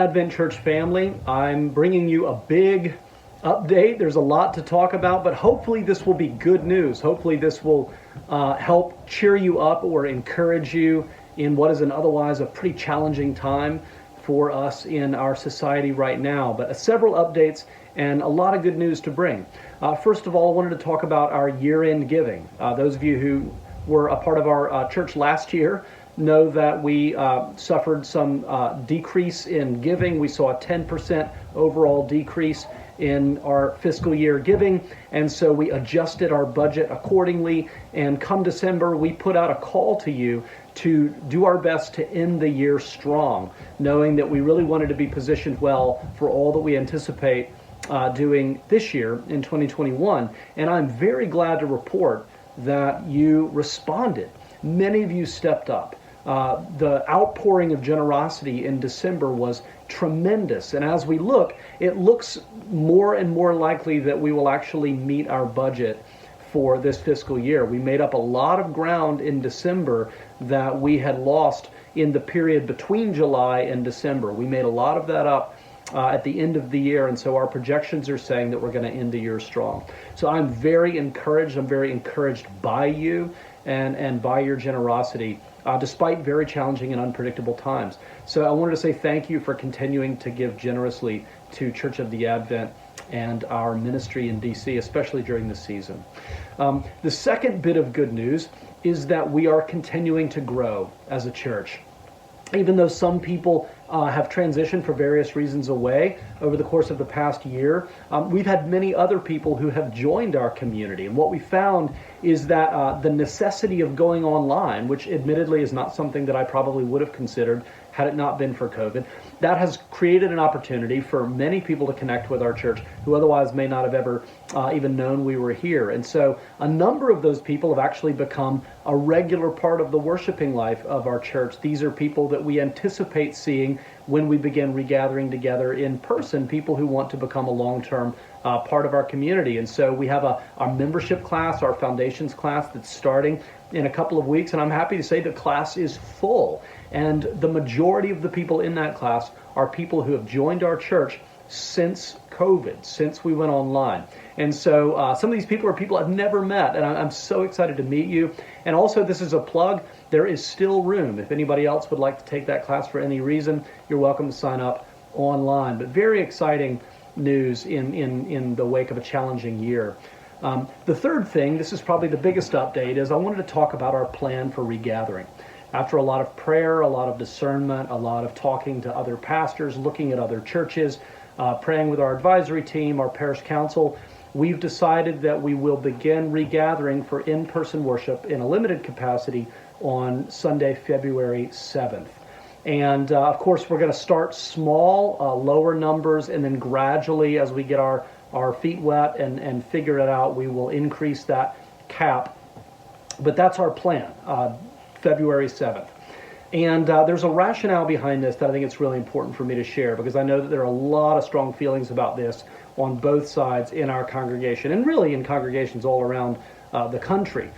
Advent Church family. I'm bringing you a big update. There's a lot to talk about, but hopefully this will be good news. Hopefully this will help cheer you up or encourage you in what is otherwise a pretty challenging time for us in our society right now. But several updates and a lot of good news to bring. First of all, I wanted to talk about our year-end giving. Those of you who were a part of our church last year know that we suffered some decrease in giving. We saw a 10% overall decrease in our fiscal year giving, and so we adjusted our budget accordingly. And come December, we put out a call to you to do our best to end the year strong, knowing that we really wanted to be positioned well for all that we anticipate doing this year in 2021. And I'm very glad to report that you responded. Many of you stepped up. The outpouring of generosity in December was tremendous. And as we look, it looks more and more likely that we will actually meet our budget for this fiscal year. We made up a lot of ground in December that we had lost in the period between July and December. We made a lot of that up at the end of the year, and so our projections are saying that we're going to end the year strong. So I'm very encouraged. I'm very encouraged by you and by your generosity, despite very challenging and unpredictable times. So I wanted to say thank you for continuing to give generously to Church of the Advent and our ministry in DC, especially during this season. The second bit of good news is that we are continuing to grow as a church. Even though some people have transitioned for various reasons away over the course of the past year, we've had many other people who have joined our community. And what we found is that the necessity of going online, which admittedly is not something that I probably would have considered had it not been for COVID, that has created an opportunity for many people to connect with our church who otherwise may not have ever even known we were here. And so a number of those people have actually become a regular part of the worshiping life of our church. These are people that we anticipate seeing when we begin regathering together in person, people who want to become a long-term part of our community. And so we have our membership class, our foundations class that's starting in a couple of weeks, and I'm happy to say the class is full. And the majority of the people in that class are people who have joined our church since COVID, since we went online. And so some of these people are people I've never met, and I'm so excited to meet you. And also, this is a plug. There is still room. If anybody else would like to take that class for any reason, you're welcome to sign up online. But very exciting news in the wake of a challenging year. The third thing, this is probably the biggest update, is I wanted to talk about our plan for regathering. After a lot of prayer, a lot of discernment, a lot of talking to other pastors, looking at other churches, praying with our advisory team, our parish council, we've decided that we will begin regathering for in-person worship in a limited capacity on Sunday, February 7th. And of course, we're going to start small, lower numbers, and then gradually, as we get our feet wet and figure it out, we will increase that cap. But that's our plan. February 7th. And there's a rationale behind this that I think it's really important for me to share, because I know that there are a lot of strong feelings about this on both sides in our congregation, and really in congregations all around the country.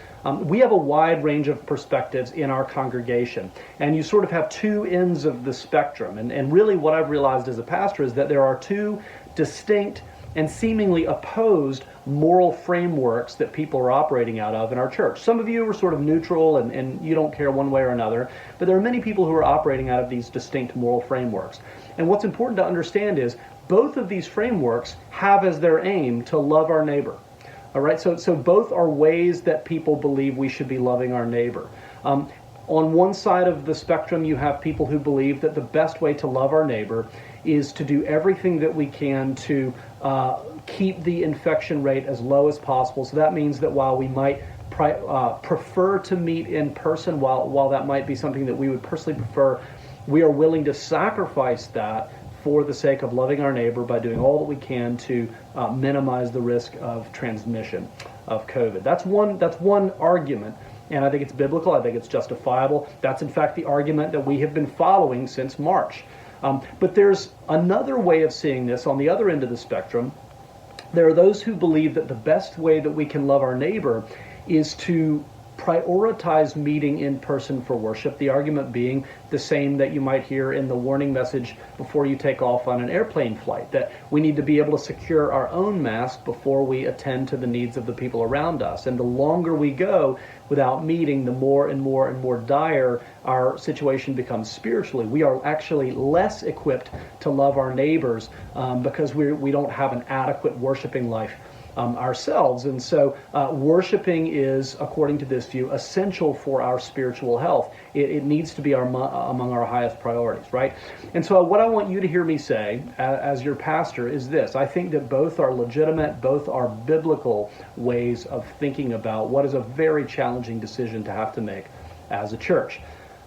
We have a wide range of perspectives in our congregation, and you sort of have two ends of the spectrum. And really what I've realized as a pastor is that there are two distinct and seemingly opposed moral frameworks that people are operating out of in our church. Some of you are sort of neutral and you don't care one way or another, but there are many people who are operating out of these distinct moral frameworks. And what's important to understand is both of these frameworks have as their aim to love our neighbor. All right, so both are ways that people believe we should be loving our neighbor. On one side of the spectrum, you have people who believe that the best way to love our neighbor is to do everything that we can to keep the infection rate as low as possible. So that means that while we might prefer to meet in person, while that might be something that we would personally prefer, we are willing to sacrifice that for the sake of loving our neighbor by doing all that we can to minimize the risk of transmission of COVID. That's one argument. And I think it's biblical. I think it's justifiable. That's, in fact, the argument that we have been following since March. But there's another way of seeing this on the other end of the spectrum. There are those who believe that the best way that we can love our neighbor is to prioritize meeting in person for worship, the argument being the same that you might hear in the warning message before you take off on an airplane flight, that we need to be able to secure our own mask before we attend to the needs of the people around us. And the longer we go without meeting, the more and more and more dire our situation becomes spiritually. We are actually less equipped to love our neighbors because we don't have an adequate worshiping life ourselves. And so worshiping is, according to this view, essential for our spiritual health. It needs to be among our highest priorities, right? And so what I want you to hear me say as your pastor is this. I think that both are legitimate, both are biblical ways of thinking about what is a very challenging decision to have to make as a church.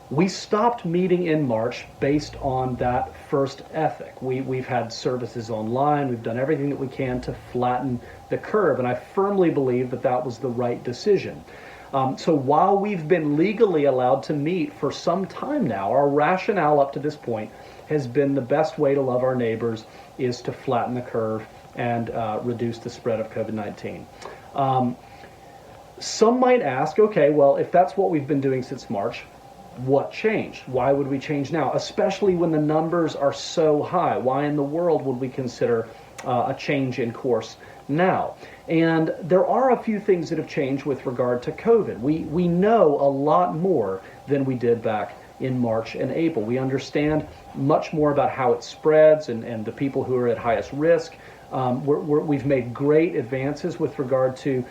We stopped meeting in March based on that first ethic. We've had services online. We've done everything that we can to flatten the curve, and I firmly believe that that was the right decision. So while we've been legally allowed to meet for some time now, our rationale up to this point has been the best way to love our neighbors is to flatten the curve and reduce the spread of COVID-19. Some might ask, okay, well, if that's what we've been doing since March, what changed? Why would we change now? Especially when the numbers are so high. Why in the world would we consider a change in course now? And there are a few things that have changed with regard to COVID. We know a lot more than we did back in March and April. We understand much more about how it spreads and the people who are at highest risk. We've made great advances with regard to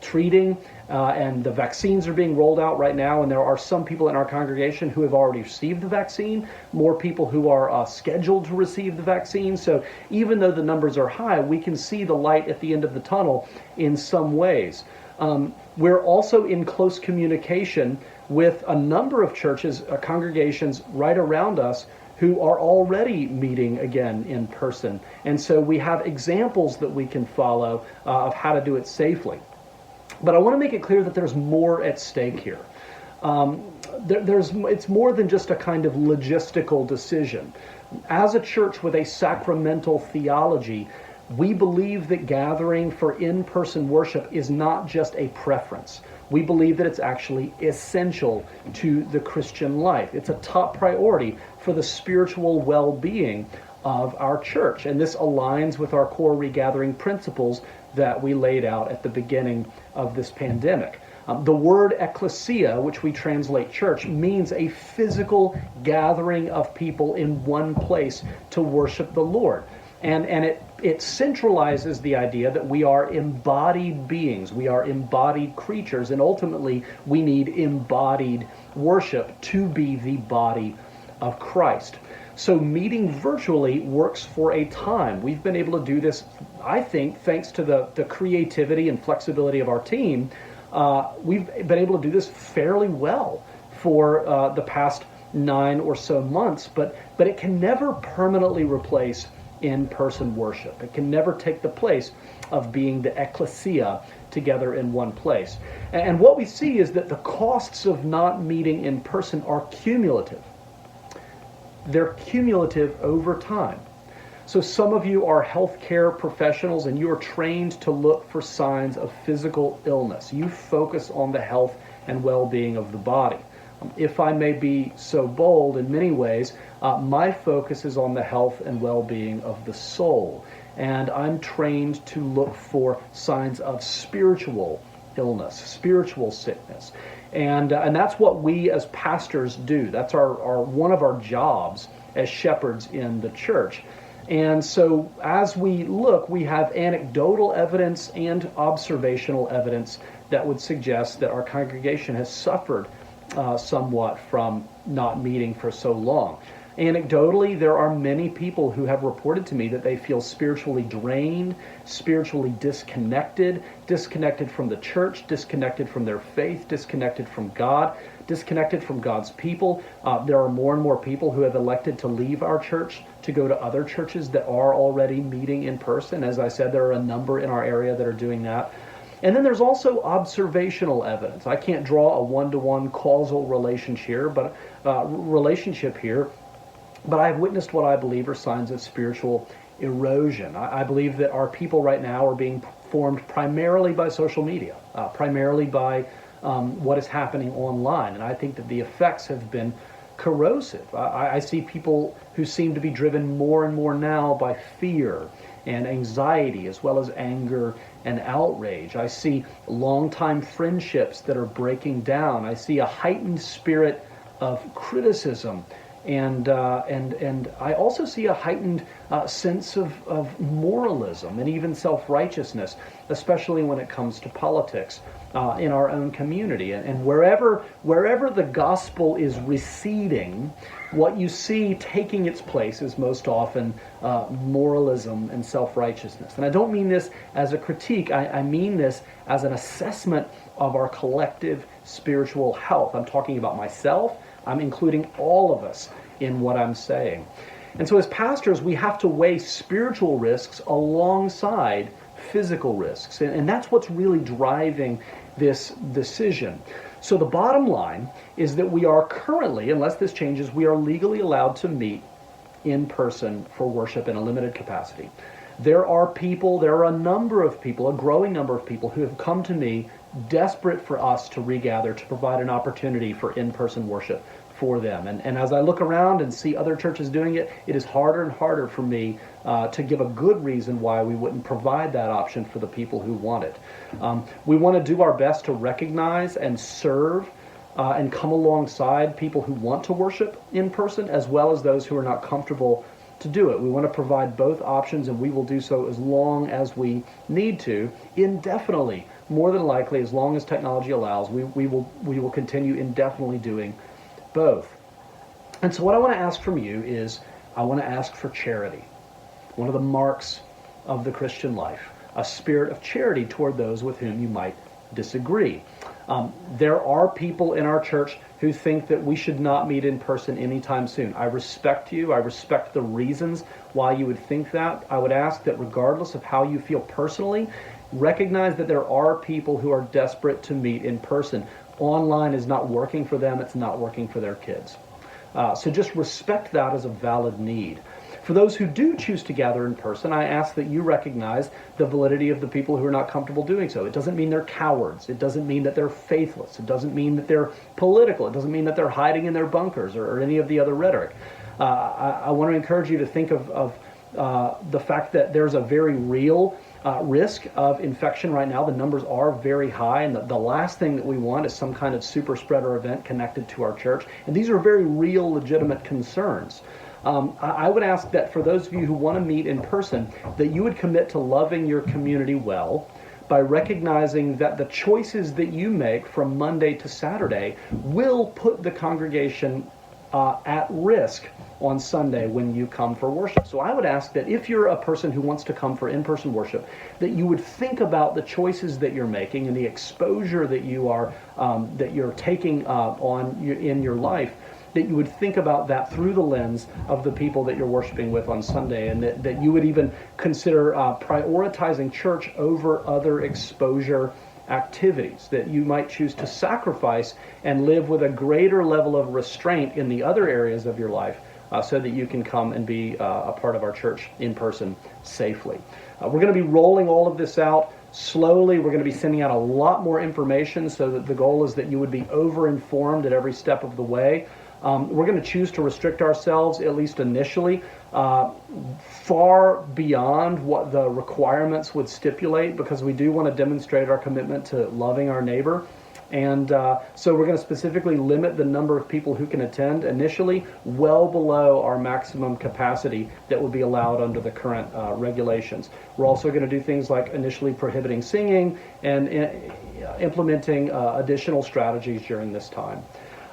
treating, and the vaccines are being rolled out right now, and there are some people in our congregation who have already received the vaccine, more people who are scheduled to receive the vaccine. So even though the numbers are high, we can see the light at the end of the tunnel in some ways. We're also in close communication with a number of churches, congregations right around us who are already meeting again in person. And so we have examples that we can follow of how to do it safely. But I want to make it clear that there's more at stake here. It's more than just a kind of logistical decision. As a church with a sacramental theology, we believe that gathering for in-person worship is not just a preference. We believe that it's actually essential to the Christian life. It's a top priority for the spiritual well-being of our church. And this aligns with our core regathering principles that we laid out at the beginning of this pandemic. The word ecclesia, which we translate church, means a physical gathering of people in one place to worship the Lord. And it centralizes the idea that we are embodied beings, we are embodied creatures, and ultimately we need embodied worship to be the body of Christ. So meeting virtually works for a time. We've been able to do this, I think, thanks to the creativity and flexibility of our team. We've been able to do this fairly well for the past 9 or so months, but it can never permanently replace in-person worship. It can never take the place of being the ecclesia together in one place. And what we see is that the costs of not meeting in person are cumulative. They're cumulative over time. So some of you are healthcare professionals and you are trained to look for signs of physical illness. You focus on the health and well-being of the body. If I may be so bold, in many ways, my focus is on the health and well-being of the soul. And I'm trained to look for signs of spiritual illness, spiritual sickness. And that's what we as pastors do. That's our one of our jobs as shepherds in the church. And so as we look, we have anecdotal evidence and observational evidence that would suggest that our congregation has suffered somewhat from not meeting for so long. Anecdotally, there are many people who have reported to me that they feel spiritually drained, spiritually disconnected from the church, disconnected from their faith, disconnected from God, disconnected from God's people. There are more and more people who have elected to leave our church to go to other churches that are already meeting in person. As I said, there are a number in our area that are doing that. And then there's also observational evidence. I can't draw a one-to-one causal relationship here, but I've witnessed what I believe are signs of spiritual erosion. I believe that our people right now are being formed primarily by social media, primarily by what is happening online. And I think that the effects have been corrosive. I see people who seem to be driven more and more now by fear and anxiety, as well as anger and outrage. I see longtime friendships that are breaking down. I see a heightened spirit of criticism, and I also see a heightened sense of moralism and even self-righteousness, especially when it comes to politics in our own community. And wherever the gospel is receding, what you see taking its place is most often moralism and self-righteousness. And I don't mean this as a critique. I mean this as an assessment of our collective spiritual health. I'm talking about myself. I'm including all of us in what I'm saying. And so as pastors, we have to weigh spiritual risks alongside physical risks. And that's what's really driving this decision. So the bottom line is that we are currently, unless this changes, we are legally allowed to meet in person for worship in a limited capacity. There are a number of people, a growing number of people who have come to me desperate for us to regather, to provide an opportunity for in-person worship for them. And as I look around and see other churches doing it, it is harder and harder for me to give a good reason why we wouldn't provide that option for the people who want it. We want to do our best to recognize and serve and come alongside people who want to worship in person, as well as those who are not comfortable to do it. We want to provide both options, and we will do so as long as we need to, indefinitely. More than likely, as long as technology allows, we will continue indefinitely doing both. And so what I want to ask from you is, I want to ask for charity. One of the marks of the Christian life, a spirit of charity toward those with whom you might disagree. There are people in our church who think that we should not meet in person anytime soon. I respect you. I respect the reasons why you would think that. I would ask that regardless of how you feel personally, recognize that there are people who are desperate to meet in person. Online is not working for them. It's not working for their kids. So just respect that as a valid need. For those who do choose to gather in person, I ask that you recognize the validity of the people who are not comfortable doing so. It doesn't mean they're cowards. It doesn't mean that they're faithless. It doesn't mean that they're political. It doesn't mean that they're hiding in their bunkers or any of the other rhetoric. I want to encourage you to think of the fact that there's a very real risk of infection right now. The numbers are very high, and the last thing that we want is some kind of super spreader event connected to our church. And these are very real, legitimate concerns. I would ask that for those of you who want to meet in person, that you would commit to loving your community well by recognizing that the choices that you make from Monday to Saturday will put the congregation at risk on Sunday when you come for worship. So I would ask that if you're a person who wants to come for in-person worship, that you would think about the choices that you're making and the exposure that you're taking in your life, that you would think about that through the lens of the people that you're worshiping with on Sunday, and that you would even consider prioritizing church over other exposure activities, that you might choose to sacrifice and live with a greater level of restraint in the other areas of your life so that you can come and be a part of our church in person safely. We're going to be rolling all of this out slowly. We're going to be sending out a lot more information, so that the goal is that you would be over-informed at every step of the way. We're going to choose to restrict ourselves, at least initially, far beyond what the requirements would stipulate, because we do want to demonstrate our commitment to loving our neighbor. And so we're going to specifically limit the number of people who can attend initially well below our maximum capacity that would be allowed under the current regulations. We're also going to do things like initially prohibiting singing and implementing additional strategies during this time.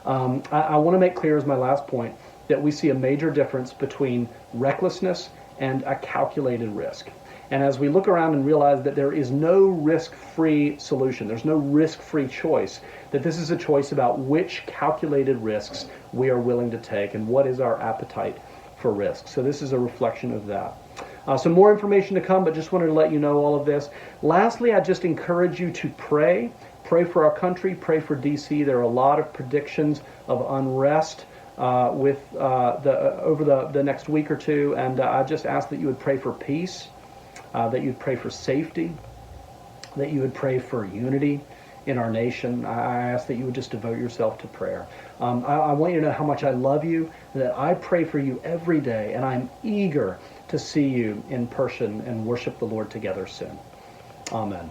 I want to make clear as my last point that we see a major difference between recklessness and a calculated risk. And as we look around and realize that there is no risk-free solution, there's no risk-free choice, that this is a choice about which calculated risks we are willing to take and what is our appetite for risk. So this is a reflection of that. Some more information to come, but just wanted to let you know all of this. Lastly, I just encourage you to pray. Pray for our country, pray for D.C. There are a lot of predictions of unrest over the next week or two, and I just ask that you would pray for peace, that you'd pray for safety, that you would pray for unity in our nation. I ask that you would just devote yourself to prayer. I want you to know how much I love you, that I pray for you every day, and I'm eager to see you in person and worship the Lord together soon. Amen.